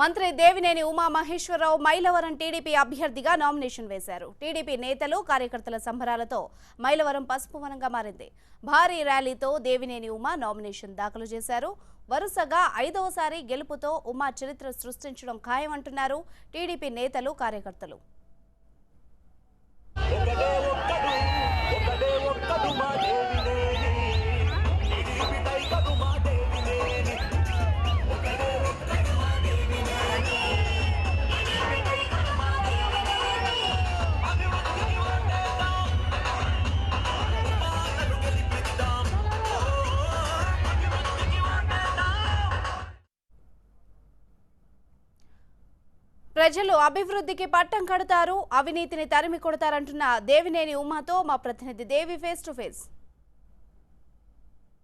మంత్రి దేవినేని ఉమా మహేశ్వరరావు మైలవరం టీడీపీ అభ్యర్థిగా నామినేషన్ వేశారు. టీడీపీ నేతలు కార్యకర్తల సంబరాలతో మైలవరం పసుపు వనంగా మారింది. భారీ ర్యాలీతో దేవినేని ఉమా నామినేషన్ దాఖలు చేశారు. వరుసగా 5వసారి గెలుపుతో ఉమా చరిత్ర సృష్టించడం ఖాయమంటున్నారు టీడీపీ నేతలు కార్యకర్తలు. ప్రజలు అభివృద్ధికి పట్టం కడతారు, అవినీతిని తరిమి కొడతారంటున్న దేవినేని ఉమాతో మా ప్రతినిధి దేవి ఫేస్ టు ఫేస్.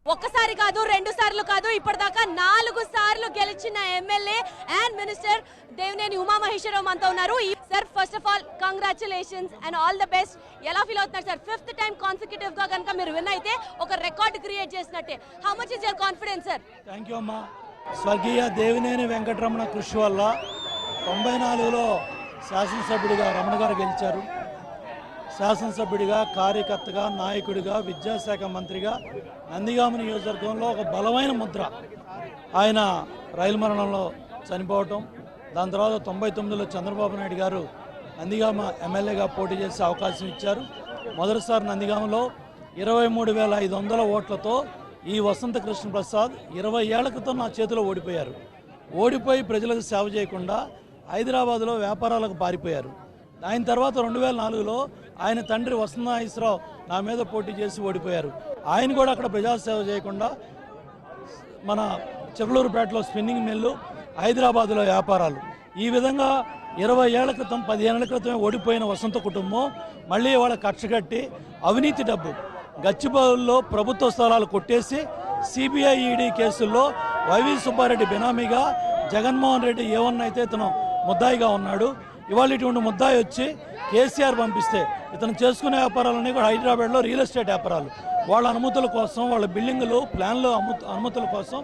ఒక్కసారి కాదు, 2 సార్లు కాదు, ఇప్పటిదాకా 4 సార్లు గెలిచిన MLA and minister Devineni Uma Maheswararao మనతో ఉన్నారు. Sir, first of all congratulations and all the best. ఎలా ఫీల్ అవుతున్నారు సార్? 5th టైం కాన్సిక్యూటివ్ గా కనుక మీరు విన్ అయితే ఒక రికార్డ్ క్రియేట్ చేసినట్టే. How much is your confidence sir? Thank you అమ్మా. స్వర్గీయ దేవినేని వెంకటరమణ కృషి వల్ల 94లో శాసనసభ్యుడిగా రమణ గారు గెలిచారు. శాసనసభ్యుడిగా, కార్యకర్తగా, నాయకుడిగా, విద్యాశాఖ మంత్రిగా నందిగామ నియోజకవర్గంలో ఒక బలమైన ముద్ర. ఆయన రైలు మరణంలో చనిపోవటం, దాని తర్వాత 99లో చంద్రబాబు నాయుడు గారు నందిగామ ఎమ్మెల్యేగా పోటీ చేసే అవకాశం ఇచ్చారు. మొదటిసారి నందిగామలో 23,500 ఓట్లతో ఈ వసంత కృష్ణ ప్రసాద్ 20 ఏళ్ల క్రితం నా చేతిలో ఓడిపోయారు. ఓడిపోయి ప్రజలకు సేవ చేయకుండా హైదరాబాద్లో వ్యాపారాలకు పారిపోయారు. ఆయన తర్వాత 2004లో ఆయన తండ్రి వసంత నాగేశ్వరరావు నా మీద పోటీ చేసి ఓడిపోయారు. ఆయన కూడా అక్కడ ప్రజాసేవ చేయకుండా మన చిర్లూరుపేటలో స్పిన్నింగ్ మిల్లు, హైదరాబాద్లో వ్యాపారాలు, ఈ విధంగా 20 ఏళ్ల క్రితం 15 ఏళ్ల క్రితమే ఓడిపోయిన వసంత కుటుంబం మళ్ళీ వాళ్ళ కక్ష కట్టి అవినీతి డబ్బు గచ్చిబౌలిలో ప్రభుత్వ స్థలాలు కొట్టేసి సిబిఐ ఈడీ కేసుల్లో వైవి సుబ్బారెడ్డి బినామీగా, జగన్మోహన్ రెడ్డి ఏమన్నా అయితే ఇతను ముద్దాయిగా ఉన్నాడు. ఇవాళ ఇటువంటి ముద్దాయి వచ్చి కేసీఆర్ పంపిస్తే ఇతను చేసుకునే వ్యాపారాలన్నీ కూడా హైదరాబాద్లో రియల్ ఎస్టేట్ వ్యాపారాలు, వాళ్ళ అనుమతుల కోసం, వాళ్ళ బిల్డింగులు ప్లాన్లు అనుమతుల కోసం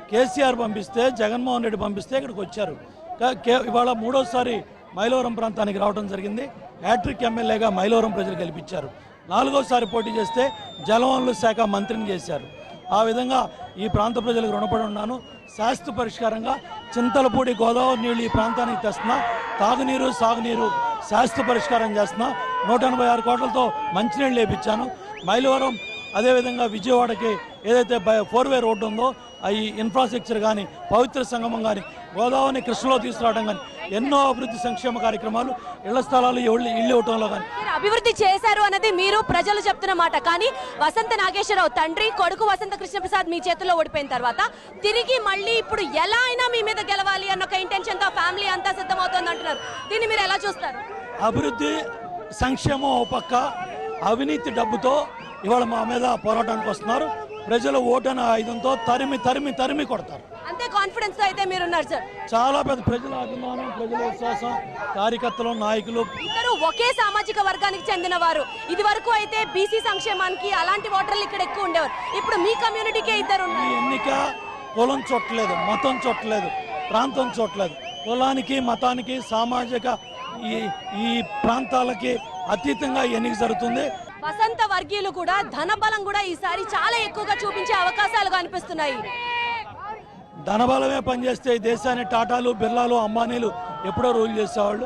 కేసీఆర్ పంపిస్తే, జగన్మోహన్ రెడ్డి పంపిస్తే ఇక్కడికి వచ్చారు. ఇవాళ 3వసారి మైలవరం ప్రాంతానికి రావడం జరిగింది. హ్యాట్రిక్ ఎమ్మెల్యేగా మైలవరం ప్రజలు గెలిపించారు. 4వసారి పోటీ చేస్తే జలవనరుల శాఖ మంత్రిని చేశారు. ఆ విధంగా ఈ ప్రాంత ప్రజలకు రుణపడి ఉన్నాను. శాశ్వత పరిష్కారంగా చింతలపూడి గోదావరి నీళ్లు ఈ ప్రాంతానికి తెస్తున్నా, తాగునీరు, సాగునీరు శాశ్వత పరిష్కారం చేస్తున్నా. 186 కోట్లతో మంచినీళ్ళు లేపించాను. మైలవరం అదేవిధంగా విజయవాడకి ఏదైతే 4-వే రోడ్డు ఉందో ఈ ఇన్ఫ్రాస్ట్రక్చర్ కానీ, పవిత్ర సంగమం కానీ, గోదావరిని కృష్ణలో తీసుకురావడం కానీ, ఎన్నో అభివృద్ధి సంక్షేమ కార్యక్రమాలు, ఇళ్ల స్థలాలు ఇల్లు ఇవ్వటంలో కానీ అభివృద్ధి చేశారు అన్నది మీరు ప్రజలు చెప్తున్న మాట. కానీ వసంత నాగేశ్వరరావు తండ్రి కొడుకు వసంత కృష్ణప్రసాద్ మీ చేతుల్లో ఓడిపోయిన తర్వాత తిరిగి మళ్ళీ ఇప్పుడు ఎలా అయినా మీ మీద గెలవాలి అన్న ఒక ఇంటెన్షన్ తో ఫ్యామిలీ అంతా సిద్ధమవుతుంది అంటున్నారు. దీన్ని మీరు ఎలా చూస్తారు? అభివృద్ధి సంక్షేమం ఒక పక్క, అవినీతి డబ్బుతో ఇవాళ మా మీద పోరాటానికి వస్తున్నారు. ప్రజలు ఓటన ఆయుధంతో తరిమి తరిమి తరిమి కొడతారు. అంతే కాన్ఫిడెన్స్ తో అయితే మీరున్నారు సార్? చాలా పెద్ద ప్రజల అభిమానం, ప్రజల విశ్వాసం, కార్యకర్తలు, నాయకులు ఇద్దరు ఒకే సామాజిక వర్గానికి చెందిన వారు. ఇది వరకు అయితే బీసీ సంక్షేమానికి అలాంటి ఓటర్లు ఇక్కడ ఎక్కువ ఉండేవారు. ఇప్పుడు మీ కమ్యూనిటీకే ఇద్దరు. ఈ ఎన్నిక కులం చూడలేదు, మతం చూడలేదు, ప్రాంతం చూడలేదు. కులానికి, మతానికి, సామాజిక ఈ ప్రాంతాలకి అతీతంగా ఎన్నిక జరుగుతుంది. వసంత వర్గీయులు కూడా ధనబలం కూడా ఈసారి చాలా ఎక్కువగా చూపించే అవకాశాలు కనిపిస్తున్నాయి. ధనబలమే పనిచేస్తే ఈ దేశాన్ని టాటాలు, బిర్లాలు, అంబానీలు ఎప్పుడో రూల్ చేసేవాళ్ళు.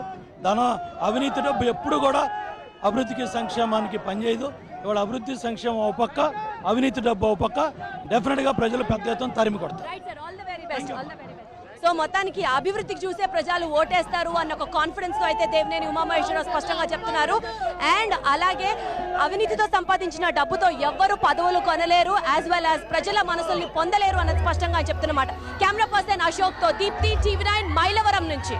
అవినీతి డబ్బు ఎప్పుడు కూడా అభివృద్ధికి, సంక్షేమానికి పనిచేయదు. ఇవాళ అభివృద్ధి సంక్షేమం ఒక పక్క, అవినీతి డబ్బు ఒక పక్క. డెఫినెట్గా ప్రజలు పెద్ద ఎత్తున తరిమి కొడతారు. సో మొత్తానికి అభివృద్ధికి చూసే ప్రజలు ఓటేస్తారు అన్న ఒక కాన్ఫిడెన్స్ తో అయితే దేవినేని ఉమా మహేశ్వరరావు స్పష్టంగా చెప్తున్నారు. అండ్ అలాగే అవినీతితో సంపాదించిన డబ్బుతో ఎవ్వరూ పదవులు కొనలేరు, యాజ్ వెల్ యాజ్ ప్రజల మనసుల్ని పొందలేరు అన్నది స్పష్టంగా చెప్తున్నమాట. కెమెరా పర్సన్ అశోక్ తో దీప్తి, TV9 మైలవరం నుంచి.